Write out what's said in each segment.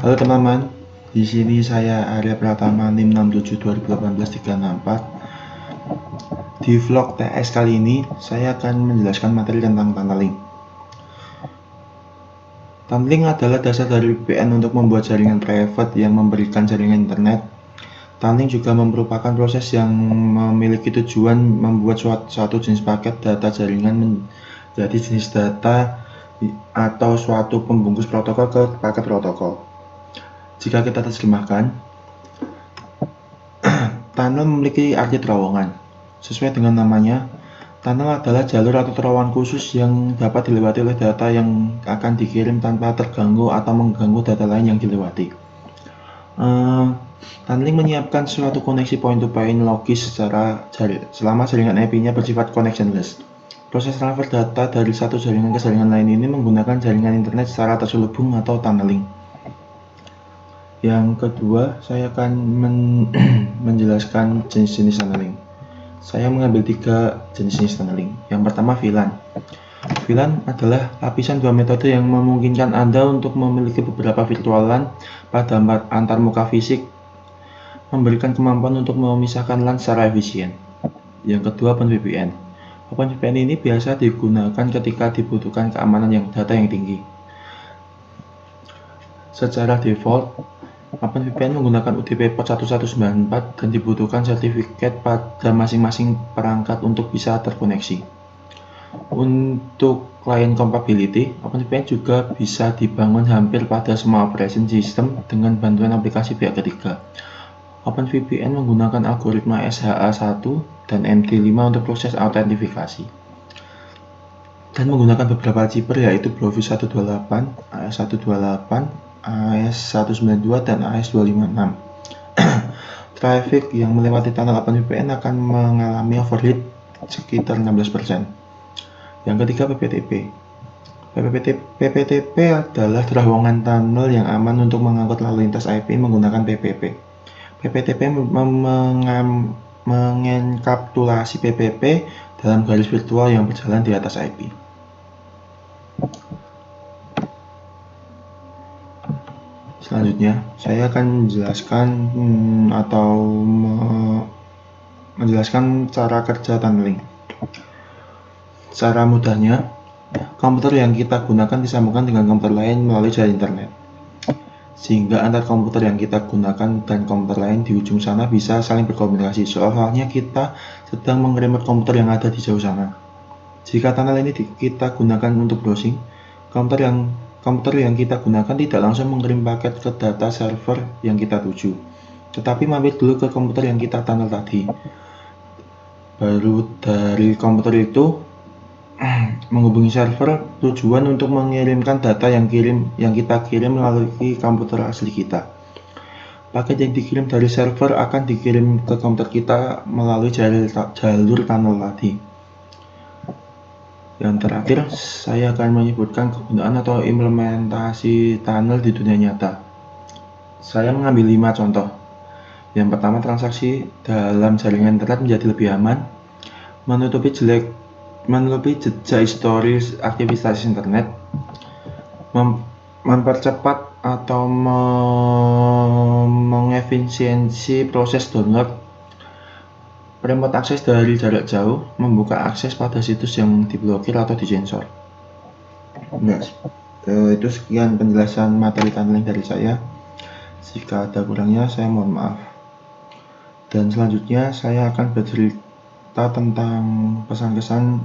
Halo teman-teman, di sini saya Arya Pratama NIM 672018-364. Di vlog TS kali ini, saya akan menjelaskan materi tentang tunneling. Tunneling adalah dasar dari VPN untuk membuat jaringan private yang memberikan jaringan internet. Tunneling juga merupakan proses yang memiliki tujuan membuat suatu jenis paket data jaringan menjadi jenis data atau suatu pembungkus protokol ke paket protokol. Jika kita terjemahkan, tunnel memiliki arti terowongan. Sesuai dengan namanya, tunnel adalah jalur atau terowongan khusus yang dapat dilewati oleh data yang akan dikirim tanpa terganggu atau mengganggu data lain yang dilewati. Tunneling menyiapkan suatu koneksi point-to-point logis selama jaringan IP-nya bersifat connectionless. Proses transfer data dari satu jaringan ke jaringan lain ini menggunakan jaringan internet secara terselubung atau tunneling. Yang kedua, saya akan menjelaskan jenis-jenis tunneling. Saya mengambil 3 jenis tunneling. Yang pertama, VLAN. VLAN adalah lapisan 2 metode yang memungkinkan Anda untuk memiliki beberapa virtual LAN pada antarmuka fisik, memberikan kemampuan untuk memisahkan LAN secara efisien. Yang kedua, OpenVPN. OpenVPN ini biasa digunakan ketika dibutuhkan keamanan data yang tinggi. Secara default, OpenVPN menggunakan UDP port 1194 dan dibutuhkan sertifikat pada masing-masing perangkat untuk bisa terkoneksi. Untuk client compatibility, OpenVPN juga bisa dibangun hampir pada semua operation system dengan bantuan aplikasi pihak ketiga. OpenVPN menggunakan algoritma SHA-1 dan MD5 untuk proses autentifikasi dan menggunakan beberapa zipper yaitu Bluefish 128, AS128, AS192 dan AS256. Traffic yang melewati tunnel OpenVPN akan mengalami overheat sekitar 16%. Yang ketiga, PPTP. PPTP adalah terowongan tunnel yang aman untuk mengangkut lalu lintas IP menggunakan PPP. PPTP mengenkapsulasi PPP dalam garis virtual yang berjalan di atas IP. Selanjutnya, saya akan menjelaskan cara kerja tunneling. Cara mudahnya, komputer yang kita gunakan disambungkan dengan komputer lain melalui jaringan internet, sehingga antar komputer yang kita gunakan dan komputer lain di ujung sana bisa saling berkomunikasi, seolah-olah kita sedang mengirim komputer yang ada di jauh sana. Jika tunnel ini kita gunakan untuk browsing, komputer yang kita gunakan tidak langsung mengirim paket ke data server yang kita tuju, tetapi mampir dulu ke komputer yang kita tunnel tadi. Baru dari komputer itu menghubungi server tujuan untuk mengirimkan data yang kita kirim melalui komputer asli kita. Paket yang dikirim dari server akan dikirim ke komputer kita melalui jalur tunnel tadi. Yang terakhir, saya akan menyebutkan kegunaan atau implementasi tunnel di dunia nyata. Saya mengambil 5 contoh. Yang pertama, transaksi dalam jaringan internet menjadi lebih aman, menutupi jejak historis aktivitas internet, mempercepat atau mengefisiensi proses download, remote akses dari jarak jauh, membuka akses pada situs yang diblokir atau disensor. Nah, itu sekian penjelasan materi tunneling dari saya. Jika ada kurangnya, saya mohon maaf. Dan selanjutnya saya akan bercerita tentang pesan-kesan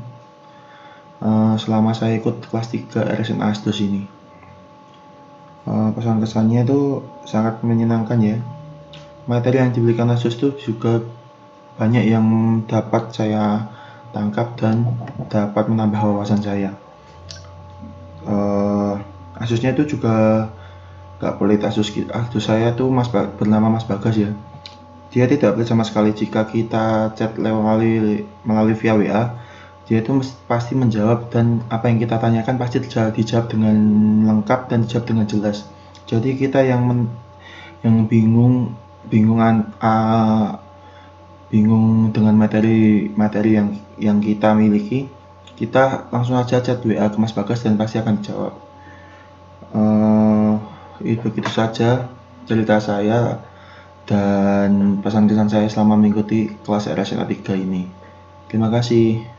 selama saya ikut kelas 3 RSN Asdos ini. Pesan-kesannya itu sangat menyenangkan ya. Materi yang diberikan Asdos itu juga banyak yang dapat saya tangkap dan dapat menambah wawasan saya. Asdosnya itu juga gak pelit. Asdos saya tuh bernama Mas Bagas ya. Dia tidak pelit sama sekali. Jika kita chat melalui via WA, dia itu pasti menjawab, dan apa yang kita tanyakan pasti dijawab dengan lengkap dan dijawab dengan jelas. Jadi kita yang bingung dengan materi yang kita miliki, kita langsung aja chat WA ke Mas Bagas dan pasti akan dijawab. begitu saja cerita saya dan pesan-pesan saya selama mengikuti kelas RSLA 3 ini. Terima kasih.